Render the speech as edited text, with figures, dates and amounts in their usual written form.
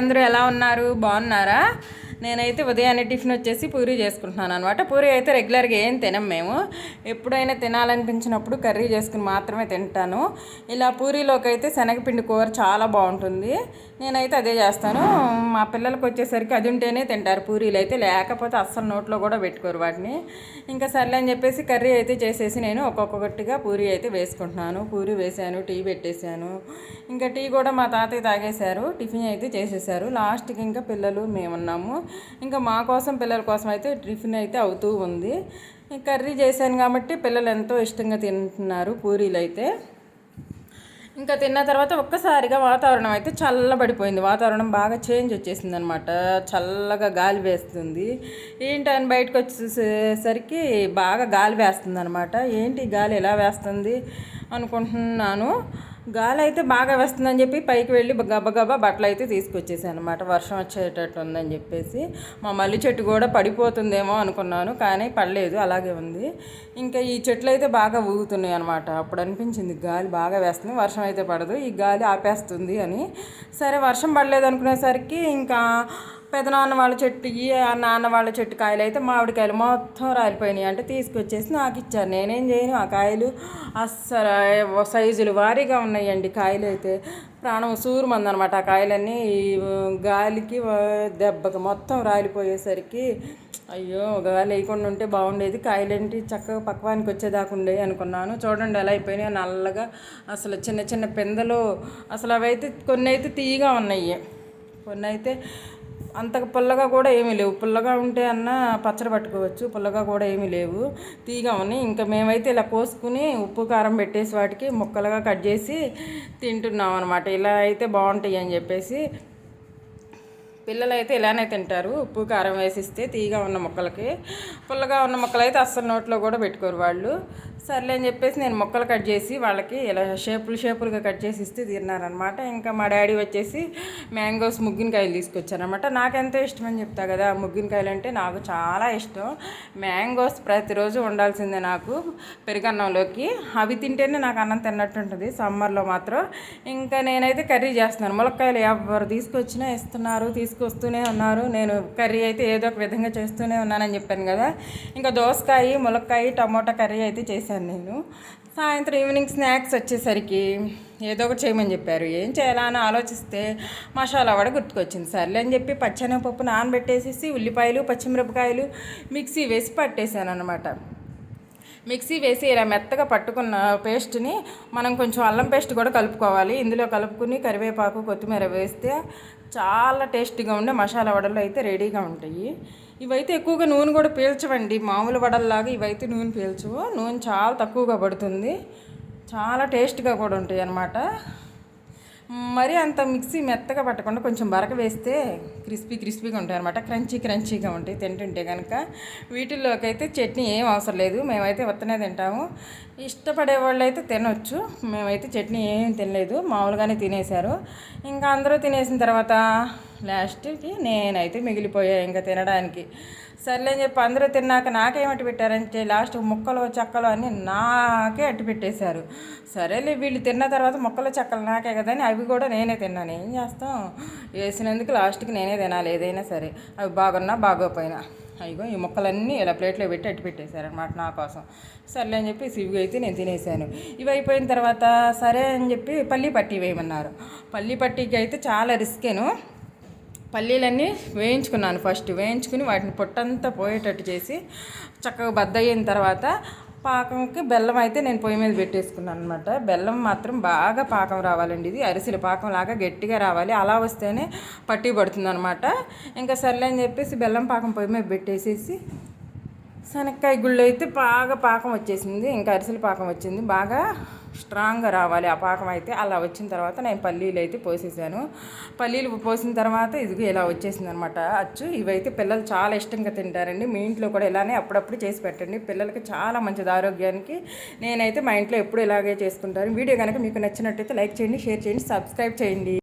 అందరూ ఎలా ఉన్నారు? బాగున్నారా? నేనైతే ఉదయాన్నే టిఫిన్ వచ్చేసి పూరీ చేసుకుంటున్నాను అనమాట. పూరీ అయితే రెగ్యులర్గా ఏం తినం మేము. ఎప్పుడైనా తినాలనిపించినప్పుడు కర్రీ చేసుకుని మాత్రమే తింటాను. ఇలా పూరీలోకి అయితే శనగపిండి కూర చాలా బాగుంటుంది. నేనైతే అదే చేస్తాను. మా పిల్లలకు వచ్చేసరికి అది ఉంటేనే తింటారు పూరీలు అయితే, లేకపోతే అస్సలు నోట్లో కూడా పెట్టుకోరు వాటిని. ఇంకా సర్లే అని చెప్పేసి కర్రీ అయితే చేసేసి నేను ఒక్కొక్కటిగా పూరీ అయితే వేసుకుంటున్నాను. పూరీ వేసాను, టీ పెట్టేశాను. ఇంకా టీ కూడా మా తాతయ్య తాగేశారు. టిఫిన్ అయితే చేసేసారు. లాస్ట్కి ఇంకా పిల్లలు మేమున్నాము. ఇంకా మా కోసం పిల్లల కోసం అయితే టిఫిన్ అయితే అవుతూ ఉంది. కర్రీ చేశాను కాబట్టి పిల్లలు ఎంతో ఇష్టంగా తింటున్నారు పూరీలు అయితే. ఇంకా తిన్న తర్వాత ఒక్కసారిగా వాతావరణం అయితే చల్లబడిపోయింది. వాతావరణం బాగా చేంజ్ వచ్చేసింది అనమాట. చల్లగా గాలి వేస్తుంది. ఏంటని బయటకు వచ్చేసరికి బాగా గాలి వేస్తుంది అనమాట. ఏంటి గాలి ఎలా వేస్తుంది అనుకుంటున్నాను. గాలి అయితే బాగా వేస్తుందని చెప్పి పైకి వెళ్ళి గబగబా బట్టలు అయితే తీసుకొచ్చేసాను అనమాట. వర్షం వచ్చేటట్టు ఉందని చెప్పేసి. మా మల్లి చెట్టు కూడా పడిపోతుందేమో అనుకున్నాను, కానీ పడలేదు, అలాగే ఉంది. ఇంకా ఈ చెట్లు అయితే బాగా ఊగుతున్నాయి అనమాట. అప్పుడు అనిపించింది గాలి బాగా వేస్తుంది, వర్షం అయితే పడదు, ఈ గాలి ఆపేస్తుంది అని. సరే వర్షం పడలేదు అనుకునేసరికి ఇంకా పెదనాన్న వాళ్ళ చెట్టు, నాన్న వాళ్ళ చెట్టు కాయలు అయితే మామిడికాయలు మొత్తం రాలిపోయినాయి. అంటే తీసుకొచ్చేసి నాకు ఇచ్చారు. నేనేం చేయను, ఆ కాయలు అస్సలు సైజులు భారీగా ఉన్నాయండి. కాయలు అయితే ప్రాణం సూరుమంది అనమాట. ఆ కాయలన్నీ గాలికి దెబ్బకి మొత్తం రాలిపోయేసరికి అయ్యో గాలి వేయకుండా ఉంటే బాగుండేది, కాయలేంటి చక్కగా పక్వానికి వచ్చేదాకా ఉండేవి అనుకున్నాను. చూడండి ఎలా అయిపోయినాయి, నల్లగా అసలు చిన్న చిన్న పిందెలు. అసలు అవైతే కొన్ని అయితే తీయగా ఉన్నాయి, కొన్ని అయితే అంతకు పుల్లగా కూడా ఏమీ లేవు. పుల్లగా ఉంటే అన్న పచ్చడి పట్టుకోవచ్చు, పుల్లగా కూడా ఏమీ లేవు, తీగా ఉన్నాయి. ఇంకా మేమైతే ఇలా కోసుకుని ఉప్పు కారం పెట్టేసి వాటికి ముక్కలుగా కట్ చేసి తింటున్నాం అనమాట. ఇలా అయితే బాగుంటాయి అని చెప్పేసి. పిల్లలు అయితే ఇలానే తింటారు, ఉప్పు కారం వేసిస్తే. తీగా ఉన్న ముక్కలకి, పుల్లగా ఉన్న ముక్కలు అయితే అస్సలు నోట్లో కూడా పెట్టుకోరు వాళ్ళు. సర్లే అని చెప్పేసి నేను ముక్కలు కట్ చేసి వాళ్ళకి ఇలా షేపులుగా కట్ చేసి ఇస్తే తిన్నారనమాట. ఇంకా మా డాడీ వచ్చేసి మ్యాంగోస్ ముగ్గినకాయలు తీసుకొచ్చారనమాట. నాకెంతో ఇష్టం అని చెప్తా కదా, ముగ్గినకాయలు అంటే నాకు చాలా ఇష్టం. మ్యాంగోస్ ప్రతిరోజు ఉండాల్సిందే నాకు పెరుగన్నంలోకి. అవి తింటేనే నాకు అన్నం తిన్నట్టు ఉంటుంది సమ్మర్లో మాత్రం. ఇంకా నేనైతే కర్రీ చేస్తున్నాను. ములక్కాయలు ఎవరు తీసుకొచ్చినా ఇస్తున్నారు, తీసుకొస్తూనే ఉన్నారు. నేను కర్రీ అయితే ఏదో ఒక విధంగా చేస్తూనే ఉన్నానని చెప్పాను కదా. ఇంకా దోసకాయ, ములక్కాయ, టమోటా కర్రీ అయితే చేశాను నేను. సాయంత్రం ఈవినింగ్ స్నాక్స్ వచ్చేసరికి ఏదో ఒకటి చేయమని చెప్పారు. ఏం చేయాలా అని ఆలోచిస్తే మసాలా వడ గుర్తుకొచ్చింది. సర్లే అని చెప్పి పచ్చెనగపప్పు నానబెట్టేసేసి ఉల్లిపాయలు, పచ్చిమిరపకాయలు మిక్సీ వేసి పట్టేశాను అనమాట. మిక్సీ వేసి ఇలా మెత్తగా పట్టుకున్న పేస్ట్ని మనం కొంచెం అల్లం పేస్ట్ కూడా కలుపుకోవాలి. ఇందులో కలుపుకుని కరివేపాకు, కొత్తిమీర వేస్తే చాలా టేస్టీగా ఉండే మసాలా వడలు అయితే రెడీగా ఉంటాయి. ఇవైతే ఎక్కువగా నూనె కూడా పీల్చవండి, మామూలు వడల్లాగా ఇవైతే నూనె పీల్చవు. నూనె చాలా తక్కువగా పడుతుంది, చాలా టేస్ట్గా కూడా ఉంటాయి అన్నమాట. మరీ అంత మిక్సీ మెత్తగా పట్టకుండా కొంచెం బరక వేస్తే క్రిస్పీగా ఉంటాయి అనమాట. క్రంచీగా ఉంటాయి తింటుంటే కనుక. వీటిల్లోకి అయితే చట్నీ ఏం అవసరం లేదు, మేమైతే వత్తనే తింటాము. ఇష్టపడే వాళ్ళు అయితే తినొచ్చు, మేమైతే చట్నీ ఏం తినలేదు, మామూలుగానే తినేశారు. ఇంకా అందరూ తినేసిన తర్వాత లాస్ట్కి నేనైతే మిగిలిపోయా ఇంకా తినడానికి. సర్లే అని చెప్పి అందరూ తిన్నాక నాకేమట్టి పెట్టారంటే లాస్ట్ ముక్కలు చెక్కలు అన్నీ నాకే అట్టి పెట్టేశారు. సరేలే వీళ్ళు తిన్న తర్వాత ముక్కలు చెక్కలు నాకే కదా అని అవి కూడా నేనే తిన్నాను. ఏం చేస్తాం, వేసినందుకు లాస్ట్కి నేనే తినాలి ఏదైనా సరే, అవి బాగున్నా బాగోపోయినా. అయ్యో ఈ ముక్కలన్నీ ఇలా ప్లేట్లో పెట్టి అట్టి పెట్టేశారనమాట నా కోసం. సర్లే అని చెప్పి ఇవి అయితే నేను తినేసాను. ఇవి అయిపోయిన తర్వాత సరే అని చెప్పి పల్లీ పట్టీ వేయమన్నారు. పల్లీ పట్టీకి అయితే చాలా రిస్కేను. పల్లీలన్నీ వేయించుకున్నాను. ఫస్ట్ వేయించుకుని వాటిని పొట్టంతా పోయేటట్టు చేసి చక్కగా బద్దయిన తర్వాత పాకంకి బెల్లం అయితే నేను పొయ్యి మీద పెట్టేసుకున్నాను అనమాట. బెల్లం మాత్రం బాగా పాకం రావాలండి, ఇది అరిసెల పాకం లాగా గట్టిగా రావాలి, అలా వస్తేనే పట్టి పడుతుంది అనమాట. ఇంకా సర్లే అని చెప్పేసి బెల్లం పాకం పొయ్యి మీద పెట్టేసేసి శనక్కాయ గుళ్ళు అయితే బాగా పాకం వచ్చేసింది. ఇంకా అరిసెల పాకం వచ్చింది, బాగా స్ట్రాంగ్గా రావాలి ఆ పాకం అయితే. అలా వచ్చిన తర్వాత నేను పల్లీలు అయితే పోసేసాను. పల్లీలు పోసిన తర్వాత ఇదిగో ఇలా వచ్చేసింది అనమాట అచ్చు. ఇవైతే పిల్లలు చాలా ఇష్టంగా తింటారండి. మీ ఇంట్లో కూడా ఇలానే అప్పుడప్పుడు చేసి పెట్టండి, పిల్లలకి చాలా మంచిది ఆరోగ్యానికి. నేనైతే మా ఇంట్లో ఎప్పుడు ఇలాగే చేసుకుంటాను. వీడియో కనుక మీకు నచ్చినట్టయితే లైక్ చేయండి, షేర్ చేయండి, సబ్స్క్రైబ్ చేయండి.